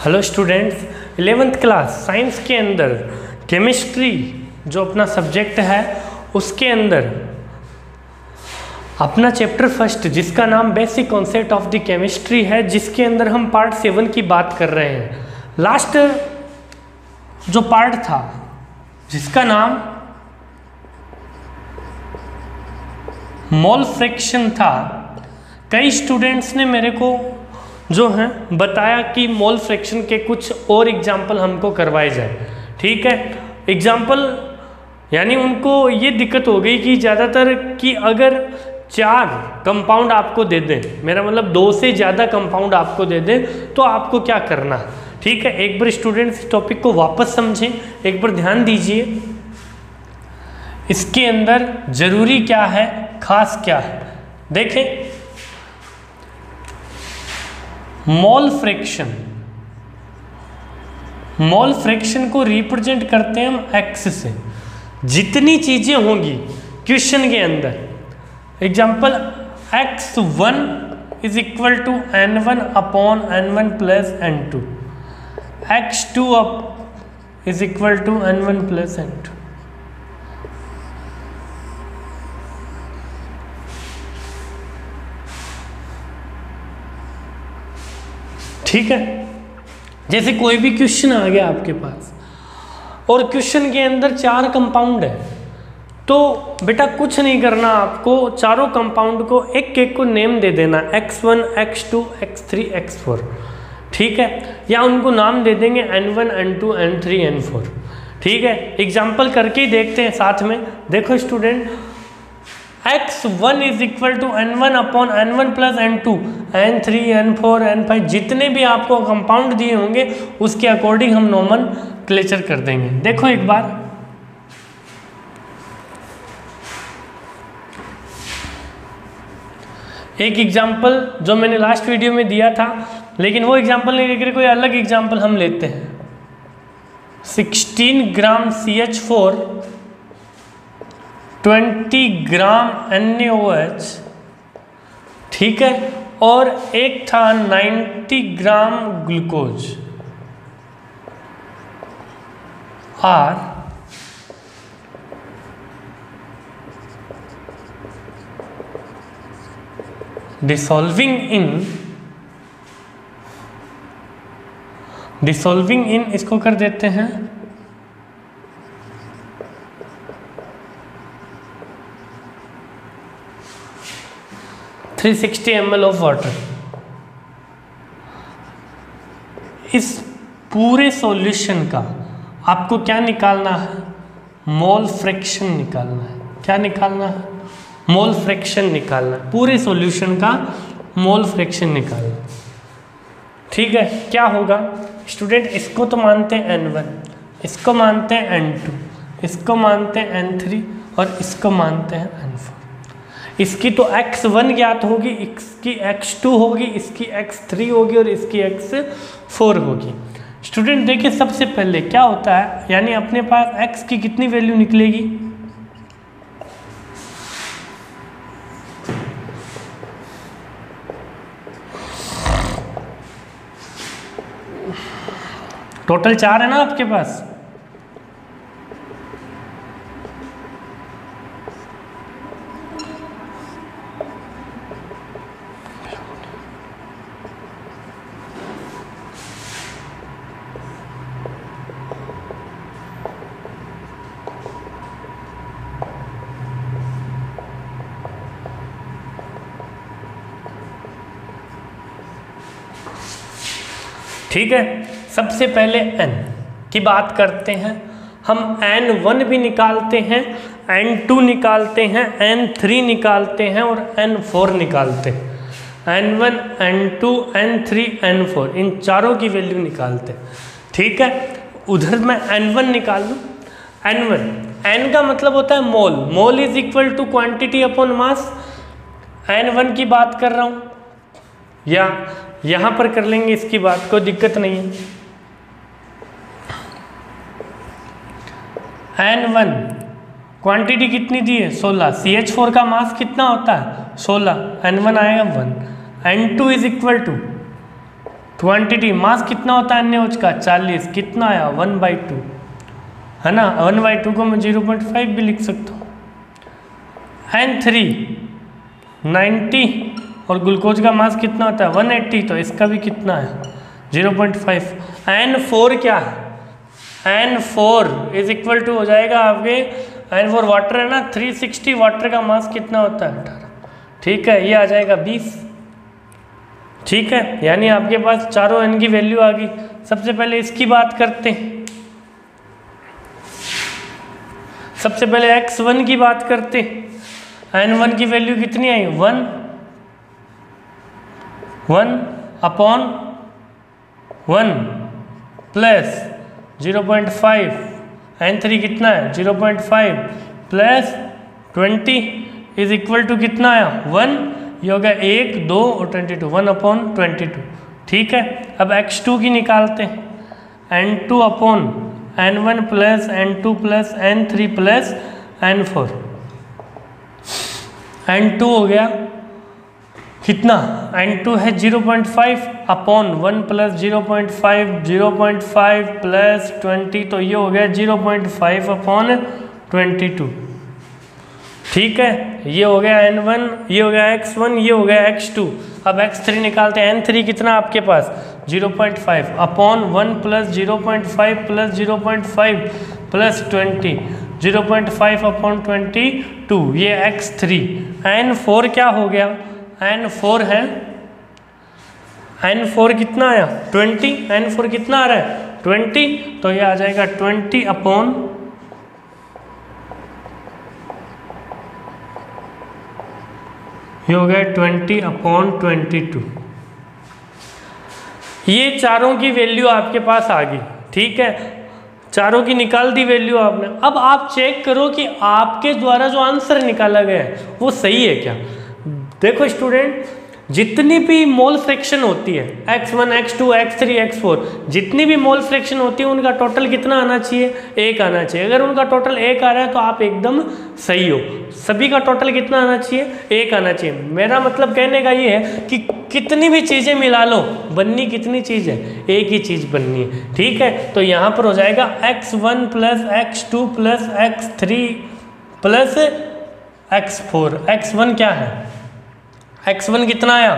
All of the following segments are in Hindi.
Hello students, 11th class science के अंदर केमिस्ट्री जो अपना सब्जेक्ट है उसके अंदर अपना चैप्टर फर्स्ट जिसका नाम basic concept of the chemistry है, जिसके अंदर हम पार्ट 7 की बात कर रहे हैं। लास्ट जो पार्ट था जिसका नाम मोल फ्रैक्शन था, कई स्टूडेंट्स ने मेरे को जो है बताया कि मोल फ्रैक्शन के कुछ और एग्जाम्पल हमको करवाए जाए। ठीक है, एग्जाम्पल यानी उनको ये दिक्कत हो गई कि ज़्यादातर कि अगर 4 कंपाउंड आपको दे दें, मेरा मतलब 2 से ज़्यादा कंपाउंड आपको दे दें तो आपको क्या करना है। ठीक है, एक बार स्टूडेंट्स इस टॉपिक को वापस समझें, एक बार ध्यान दीजिए इसके अंदर जरूरी क्या है, खास क्या है। देखें, मोल फ्रैक्शन को रिप्रेजेंट करते हैं हम एक्स से। जितनी चीजें होंगी क्वेश्चन के अंदर, example x1 is equal to n1 upon n1 plus n2, x2 is equal to n1 plus n2। ठीक है, जैसे कोई भी क्वेश्चन आ गया आपके पास और क्वेश्चन के अंदर 4 कंपाउंड है, तो बेटा कुछ नहीं करना, आपको चारों कंपाउंड को एक एक को नेम दे देना, x1, x2, x3, x4। ठीक है, या उनको नाम दे देंगे n1, n2, n3, n4। ठीक है, एग्जाम्पल करके ही देखते हैं साथ में। देखो student, x1 is equal to n1 upon n1 plus n2, n3, n4, n5 जितने भी आपको कंपाउंड दिए होंगे उसके अकॉर्डिंग हम नोमेनक्लेचर कर देंगे। देखो एक बार, एक एग्जाम्पल जो मैंने लास्ट वीडियो में दिया था, लेकिन वो एग्जाम्पल नहीं लेकर कोई अलग एग्जाम्पल हम लेते हैं। 16 ग्राम CH4, 20 ग्राम NaOH, ठीक है, और एक था 90 ग्राम ग्लूकोज आर डिसॉल्विंग इन इसको कर देते हैं 360 ml ऑफ वाटर। इस पूरे सॉल्यूशन का आपको क्या निकालना है, मोल फ्रैक्शन निकालना है। क्या निकालना है? मोल फ्रैक्शन निकालना है। पूरे सॉल्यूशन का मोल फ्रैक्शन निकालना। ठीक है, क्या होगा स्टूडेंट, इसको तो मानते हैं n1, इसको मानते हैं n2, इसको मानते हैं n3 और इसको मानते हैं n4। इसकी तो x1 ज्ञात होगी, इसकी x2 होगी, इसकी x3 होगी और इसकी x4 होगी। स्टूडेंट देखिए, सबसे पहले क्या होता है, यानी अपने पास x की कितनी वैल्यू निकलेगी, टोटल 4 है ना आपके पास। ठीक है, सबसे पहले n की बात करते हैं हम। n1 भी निकालते हैं, n2 निकालते हैं, n3 निकालते हैं और n4 निकालते हैं। n1, n2, n3, n4 इन चारों की वैल्यू निकालते हैं। ठीक है, उधर मैं n1 निकाल लूँ। n1, n का मतलब होता है mole, mole is equal to quantity upon mass. n1 की बात कर रहा हूँ, या यहाँ पर कर लेंगे इसकी बात, कोई दिक्कत नहीं है। n1 क्वांटिटी कितनी दी है, 16। CH4 का मास कितना होता है, 16, n1 आएगा 1, n2 is equal to quantity mass कितना होता है NaOH का 40, कितना आया 1/2 है ना। 1/2 को मैं 0.5 भी लिख सकता हूँ। N3 90 और ग्लूकोज का मास कितना होता है 180, तो इसका भी कितना है 0.5। N4 क्या है, N4 इज इक्वल टू हो जाएगा आपके, N4 वाटर है ना, 360 वाटर का मास कितना होता है 18, ठीक है, ये आ जाएगा 20, ठीक है। यानी आपके पास चारों N की वैल्यू आ गई। सबसे पहले इसकी बात करते हैं, सबसे पहले X1 की बात करते हैं। N1 की वैल्यू कितनी आई 1 प्लस 0.5, N3 कितना है 0.5 प्लस 20 इज इक्वल टू कितना आया 1, ये हो गया 1 2 और 22, 1/22, ठीक है। अब X2 की निकालते हैं, N2 upon N1 plus N2 plus N3 plus N4। N2 हो गया कितना, N2 है 0.5 अपॉन 1 प्लस 0.5, 0.5 प्लस 20, तो ये हो गया 0.5 अपॉन 22, ठीक है। ये हो गया N1, ये हो गया X1, ये हो गया X2। अब X3 निकालते हैं। N3 कितना आपके पास 0.5 upon 1 plus 0.5 plus 0.5 plus 20, 0.5 upon 22, ये X3। N4 क्या हो गया, N4 है, N4 कितना आया 20, N4 कितना आ रहा है 20, तो ये आ जाएगा 20 अपॉन ये हो गया 20 अपॉन 22। ये चारों की वैल्यू आपके पास आ गई, ठीक है, चारों की निकाल दी वैल्यू आपने। अब आप चेक करो कि आपके द्वारा जो आंसर निकाला गया है वो सही है क्या। देखो स्टूडेंट, जितनी भी मोल फ्रैक्शन होती है X1 X2 X3 X4, जितनी भी मोल फ्रैक्शन होती है उनका टोटल कितना आना चाहिए 1 आना चाहिए। अगर उनका टोटल 1 आ रहा है तो आप एकदम सही हो। सभी का टोटल कितना आना चाहिए 1 आना चाहिए। मेरा मतलब कहने का ये है कि कितनी भी चीज़ें मिला लो, बननी कितनी चीज़ है, एक ही चीज़ बननी है, ठीक है। तो यहाँ पर हो जाएगा X1 plus X2 plus X3 plus X4। X1 क्या है, X1 कितना आया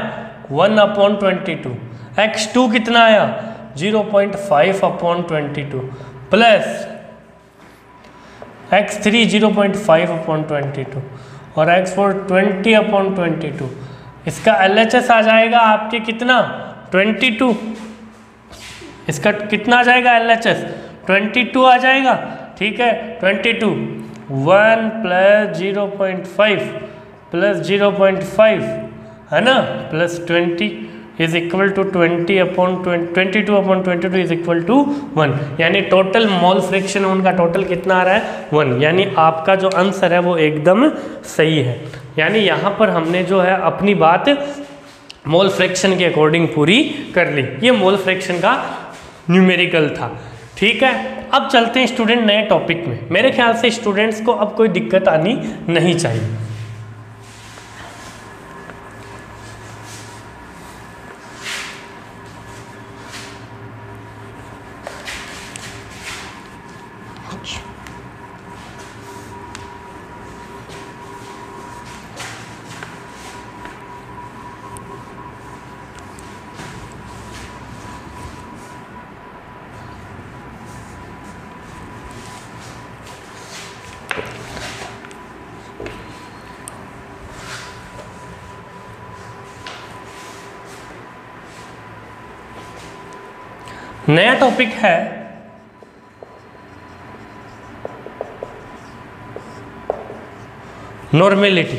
1/22, X2 कितना आया 0.5/22 प्लस X3 0.5/22 और X4 20/22। इसका LHS आ जाएगा आपके कितना 22, इसका कितना आ जाएगा LHS 22 आ जाएगा, ठीक है। 22 1 प्लस 0.5 प्लस 0.5 है ना plus 20 is equal to 22/22 is equal to 1। यानी टोटल मोल फ्रैक्शन उनका टोटल कितना आ रहा है 1। यानी आपका जो आंसर है वो एकदम सही है। यानी यहाँ पर हमने जो है अपनी बात मोल फ्रैक्शन के अकॉर्डिंग पूरी कर ली। ये मोल फ्रैक्शन का न्यूमेरिकल था, ठीक है। अब चलते हैं स्टूडेंट नए टॉपिक में। मेरे ख्याल से स्टूडेंट्स को अब कोई दिक्कत आनी नहीं चाहिए। नया टॉपिक है नॉर्मेलिटी।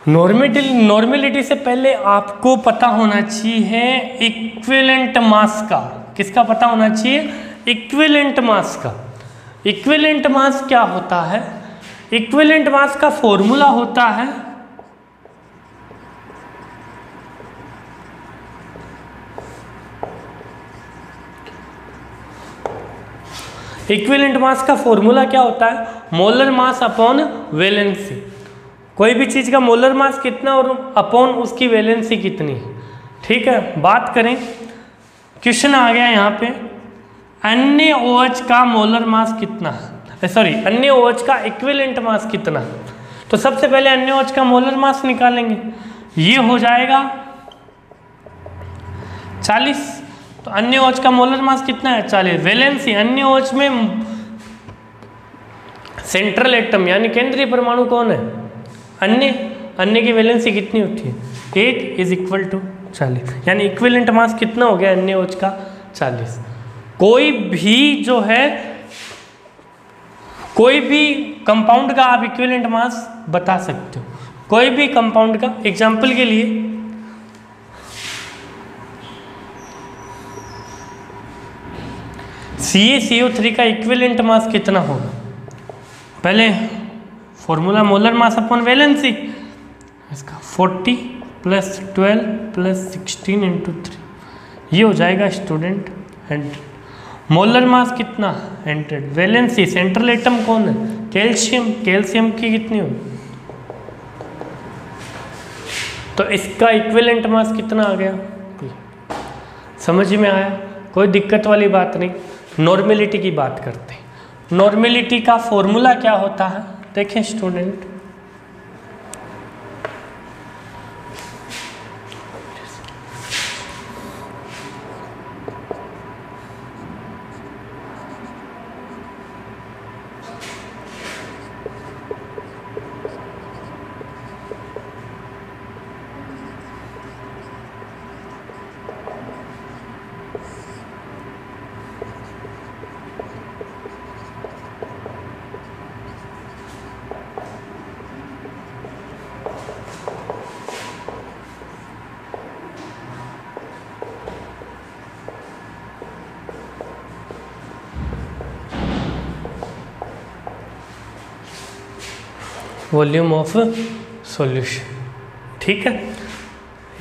नॉर्मेलिटी से पहले आपको पता होना चाहिए इक्विवेलेंट मास का। किसका पता होना चाहिए, इक्विवेलेंट मास का। इक्विवेलेंट मास क्या होता है, इक्विवेलेंट मास का फॉर्मूला होता है इक्विवेलेंट मास का फॉर्मूला क्या होता है, मोलर मास अपॉन वैलेंसी। कोई भी चीज़ का मोलर मास कितना और अपॉन उसकी वैलेंसी कितनी है, ठीक है। बात करें क्वेश्चन आ गया यहाँ पे, अन्य OH का मोलर मास कितना, सॉरी अन्य OH का इक्विवेलेंट मास कितना। तो सबसे पहले अन्य OH का मोलर मास निकालेंगे, ये हो जाएगा 40। तो अन्य OH का मोलर मास कितना है 40। वैलेंसी अन्य OH में सेंट्रल एटम यानी केंद्रीय परमाणु कौन है, अन्य की वैलेंसी कितनी होती है 8 इज इक्वल टू 40, यानी इक्विवेलेंट मास कितना हो गया अन्य OH का 40। कोई भी कंपाउंड का आप इक्विवेलेंट मास बता सकते हो, कोई भी कंपाउंड का। एग्जांपल के लिए CaCO3 का इक्विवेलेंट मास कितना होगा, पहले formula molar mass upon valency, इसका 40 + 12 + 16 × 3, ये हो जाएगा स्टूडेंट 100। मोलर मास कितना 100। वैलेंसी सेंट्रल एटम कौन है कैल्शियम, कैल्शियम की कितनी होगी, तो इसका इक्विवेलेंट मास कितना आ गया। समझ में आया, कोई दिक्कत वाली बात नहीं। नॉर्मेलिटी की बात करते हैं। नॉर्मेलिटी का फॉर्मूला क्या होता है देखें स्टूडेंट, वॉल्यूम ऑफ सॉल्यूशन, ठीक है,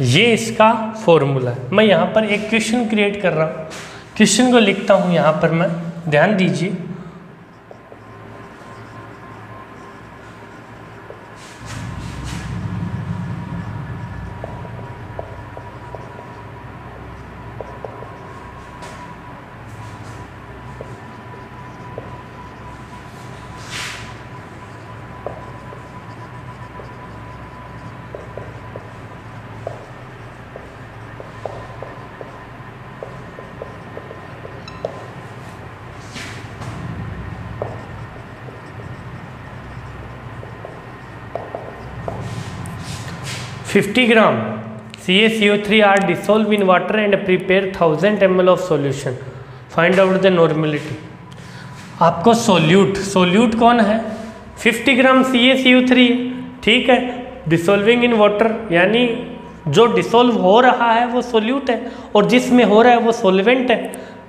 ये इसका फॉर्मूला है। मैं यहाँ पर एक क्वेश्चन क्रिएट कर रहा हूँ, क्वेश्चन को लिखता हूँ यहाँ पर मैं, ध्यान दीजिए। $50 ग्राम CaCO3 are dissolved in water and prepare 1000 ml of solution. Find out the normality. आपको सोल्यूट कौन है 50 ग्राम CaCO3, ठीक है, डिसॉल्विंग इन वाटर यानी जो डिसॉल्व हो रहा है वो सोल्यूट है और जिसमें हो रहा है वो सोलवेंट है।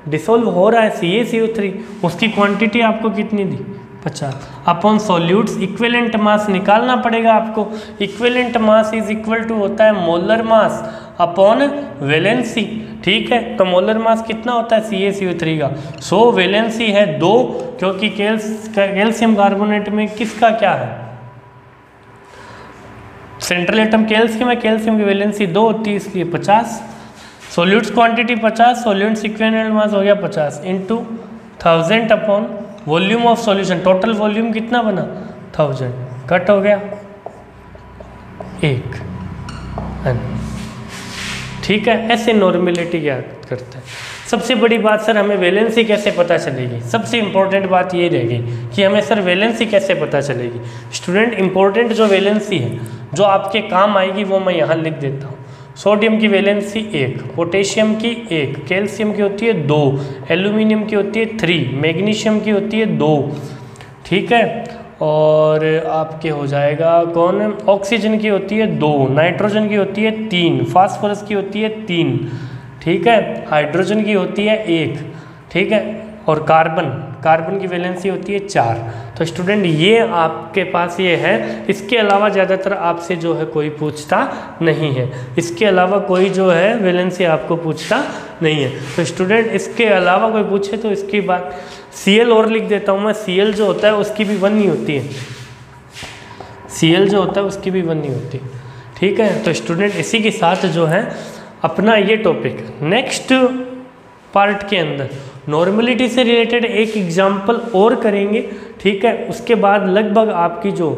डिसॉल्व हो रहा है CaCO3, उसकी क्वांटिटी आपको कितनी दी 50 अपॉन सोल्यूट्स। इक्विवेलेंट मास निकालना पड़ेगा आपको। Equivalent mass is equal to होता है मोलर मास अपॉन वैलेंसी, ठीक है। तो मोलर मास कितना होता है CaCO3 का 100, वैलेंसी है 2, क्योंकि कैल्शियम कार्बोनेट में किसका क्या है सेंट्रल एटम कैल्शियम है, कैल्शियम की वैलेंसी 2 होती है इसलिए 50। सोल्यूट्स क्वांटिटी 50, सोल्यूट्स इक्विवेलेंट मास हो गया 50 into 1000 upon volume of solution. Total volume कितना बना 1000, कट हो गया 1, ठीक है। ऐसे नॉर्मेलिटी क्या करते हैं। सबसे बड़ी बात सर हमें वैलेंसी कैसे पता चलेगी, सबसे इंपॉर्टेंट बात ये रहेगी कि हमें सर वैलेंसी कैसे पता चलेगी। स्टूडेंट इंपॉर्टेंट जो वैलेंसी है जो आपके काम आएगी वो मैं यहाँ लिख देता हूँ। सोडियम की वैलेंसी 1, पोटेशियम की 1, कैल्शियम की होती है 2, एल्यूमिनियम की होती है 3, मैग्नीशियम की होती है 2, ठीक है। और आपके हो जाएगा कौन, ऑक्सीजन की होती है 2, नाइट्रोजन की होती है 3, फास्फोरस की होती है 3, ठीक है। हाइड्रोजन की होती है 1, ठीक है। और कार्बन की वैलेंसी होती है 4। तो स्टूडेंट ये आपके पास ये है, इसके अलावा ज़्यादातर आपसे जो है कोई पूछता नहीं है, इसके अलावा कोई जो है वैलेंसी आपको पूछता नहीं है। तो स्टूडेंट इसके अलावा कोई पूछे तो इसकी बात Cl और लिख देता हूँ मैं। Cl जो होता है उसकी भी 1 ही होती है, Cl जो होता है उसकी भी 1 ही होती है, ठीक है। तो स्टूडेंट इसी के साथ जो है अपना ये टॉपिक नेक्स्ट पार्ट के अंदर नॉर्मलिटी से रिलेटेड एक एग्जाम्पल और करेंगे, ठीक है। उसके बाद लगभग आपकी जो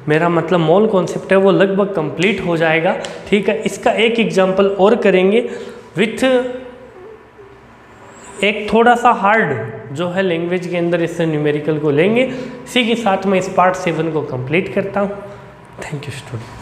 मेरा मतलब मोल कॉन्सेप्ट है वो लगभग कंप्लीट हो जाएगा, ठीक है। इसका एक एग्जाम्पल और करेंगे विथ एक थोड़ा सा हार्ड जो है लैंग्वेज के अंदर, इससे न्यूमेरिकल को लेंगे। इसी के साथ मैं इस पार्ट 7 को कंप्लीट करता हूँ। Thank you student.